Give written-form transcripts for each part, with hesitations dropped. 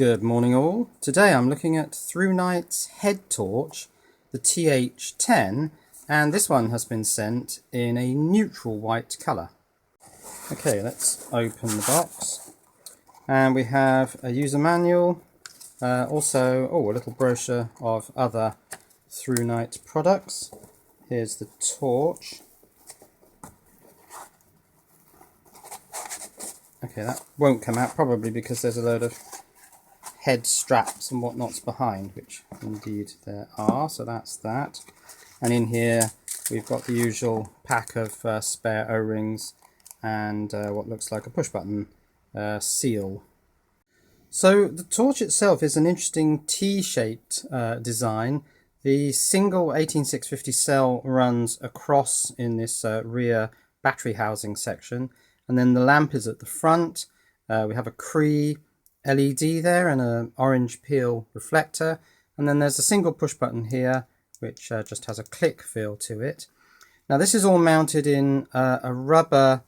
Good morning all. Today I'm looking at ThruNite's head torch, the TH10, and this one has been sent in a neutral white colour. Okay, let's open the box. And we have a user manual, also a little brochure of other ThruNite products. Here's the torch. Okay, that won't come out probably because there's a load of head straps and whatnots behind, which indeed there are, so that's that. And in here we've got the usual pack of spare O-rings and what looks like a push button seal. So the torch itself is an interesting T-shaped design. The single 18650 cell runs across in this rear battery housing section, and then the lamp is at the front. We have a Cree LED there and an orange peel reflector, and then there's a single push button here which just has a click feel to it. Now this is all mounted in a rubber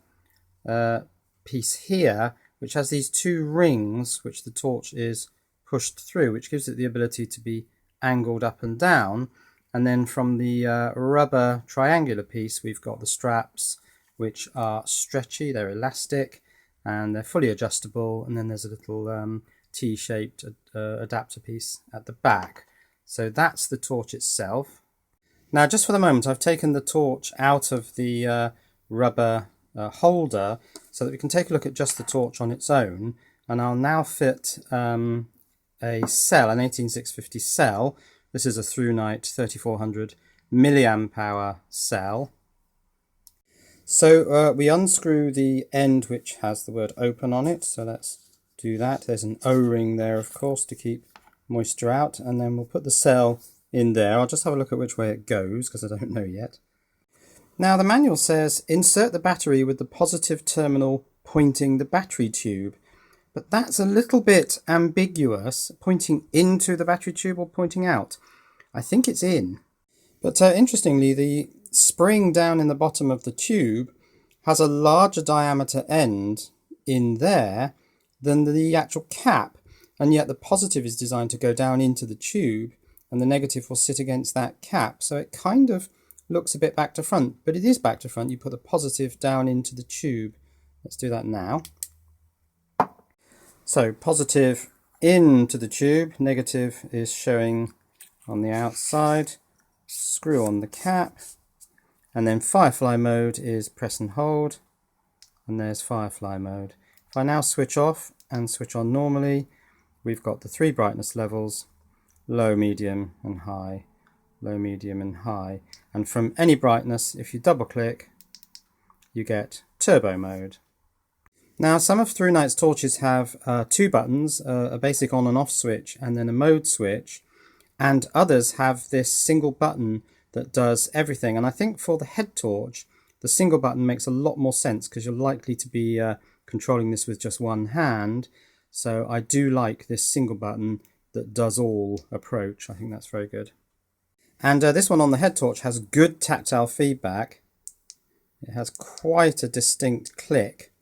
piece here which has these two rings which the torch is pushed through, which gives it the ability to be angled up and down. And then from the rubber triangular piece we've got the straps, which are stretchy, they're elastic, and they're fully adjustable, and then there's a little T-shaped adapter piece at the back. So that's the torch itself. Now just for the moment I've taken the torch out of the rubber holder so that we can take a look at just the torch on its own, and I'll now fit a cell, an 18650 cell. This is a ThruNite 3400 milliamp hour cell. So we unscrew the end which has the word open on it, so let's do that. There's an O-ring there of course to keep moisture out, and then we'll put the cell in there. I'll just have a look at which way it goes because I don't know yet. Now the manual says insert the battery with the positive terminal pointing the battery tube, but that's a little bit ambiguous. Pointing into the battery tube or pointing out? I think it's in. But interestingly, the spring down in the bottom of the tube has a larger diameter end in there than the actual cap, and yet the positive is designed to go down into the tube and the negative will sit against that cap, so it kind of looks a bit back to front, but it is back to front. You put the positive down into the tube. Let's do that now. So positive into the tube, negative is showing on the outside. Screw on the cap, and then firefly mode is press and hold, and there's firefly mode. If I now switch off and switch on normally, we've got the three brightness levels: low, medium and high, low, medium and high. And from any brightness, if you double click, you get turbo mode. Now some of ThruNite's torches have two buttons, a basic on and off switch and then a mode switch, and others have this single button that does everything. And I think for the head torch, the single button makes a lot more sense because you're likely to be controlling this with just one hand. So I do like this single button that does all approach. I think that's very good. And this one on the head torch has good tactile feedback. It has quite a distinct click.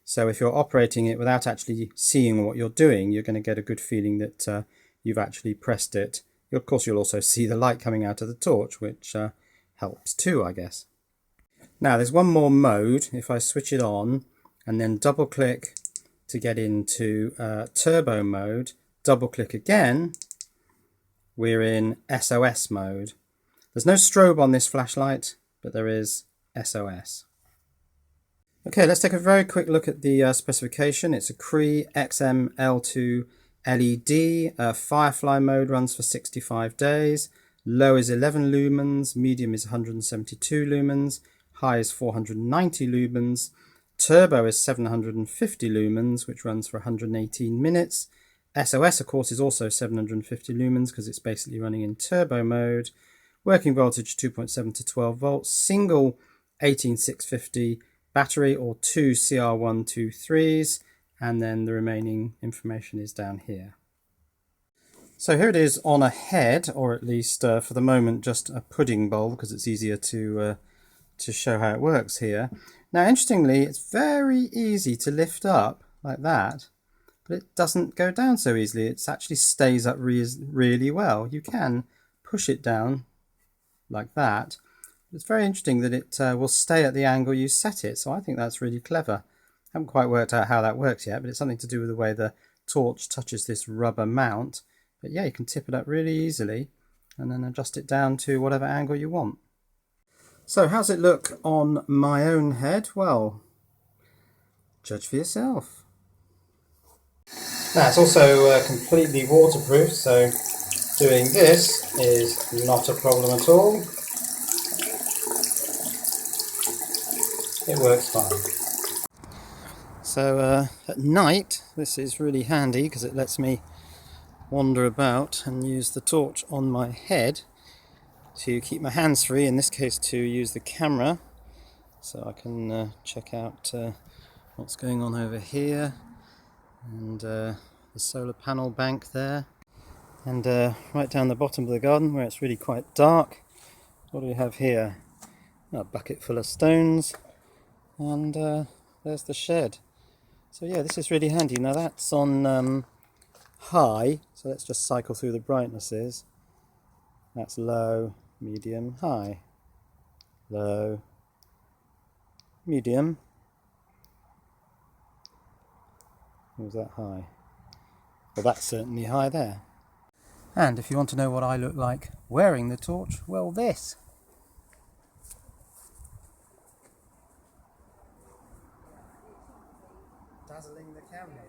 So if you're operating it without actually seeing what you're doing, you're going to get a good feeling that you've actually pressed it. Of course, you'll also see the light coming out of the torch, which helps too, I guess. Now, there's one more mode. If I switch it on and then double click to get into turbo mode, double click again, we're in SOS mode. There's no strobe on this flashlight, but there is SOS. Okay, let's take a very quick look at the specification. It's a Cree XM-L2 LED. Firefly mode runs for 65 days. Low is 11 lumens, medium is 172 lumens, high is 490 lumens. Turbo is 750 lumens, which runs for 118 minutes. SOS, of course, is also 750 lumens because it's basically running in turbo mode. Working voltage 2.7 to 12 volts. Single 18650 battery or two CR123s, and then the remaining information is down here. So here it is on a head, or at least for the moment just a pudding bowl because it's easier to show how it works here. Now interestingly, it's very easy to lift up like that, but it doesn't go down so easily. It actually stays up really well. You can push it down like that. It's very interesting that it will stay at the angle you set it, so I think that's really clever. I haven't quite worked out how that works yet, but it's something to do with the way the torch touches this rubber mount. But yeah, you can tip it up really easily and then adjust it down to whatever angle you want. So how's it look on my own head? Well, judge for yourself. Now it's also completely waterproof, so doing this is not a problem at all. It works fine. So at night this is really handy because it lets me wander about and use the torch on my head to keep my hands free, in this case to use the camera, so I can check out what's going on over here, and the solar panel bank there, and right down the bottom of the garden where it's really quite dark. What do we have here? A bucket full of stones, and there's the shed. So yeah, this is really handy. Now that's on high, so let's just cycle through the brightnesses. That's low, medium, high, low, medium. Was that high? Well, that's certainly high there. And if you want to know what I look like wearing the torch, well, this. Dazzling the camera.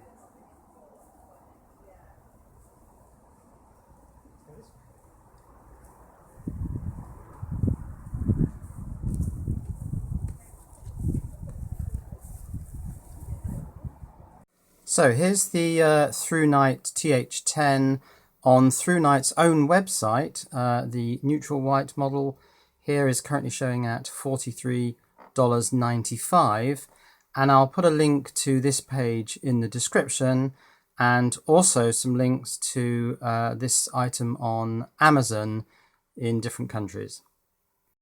So here's the ThruNite TH10 on ThruNite's own website. The neutral white model here is currently showing at $43.95, and I'll put a link to this page in the description, and also some links to this item on Amazon in different countries.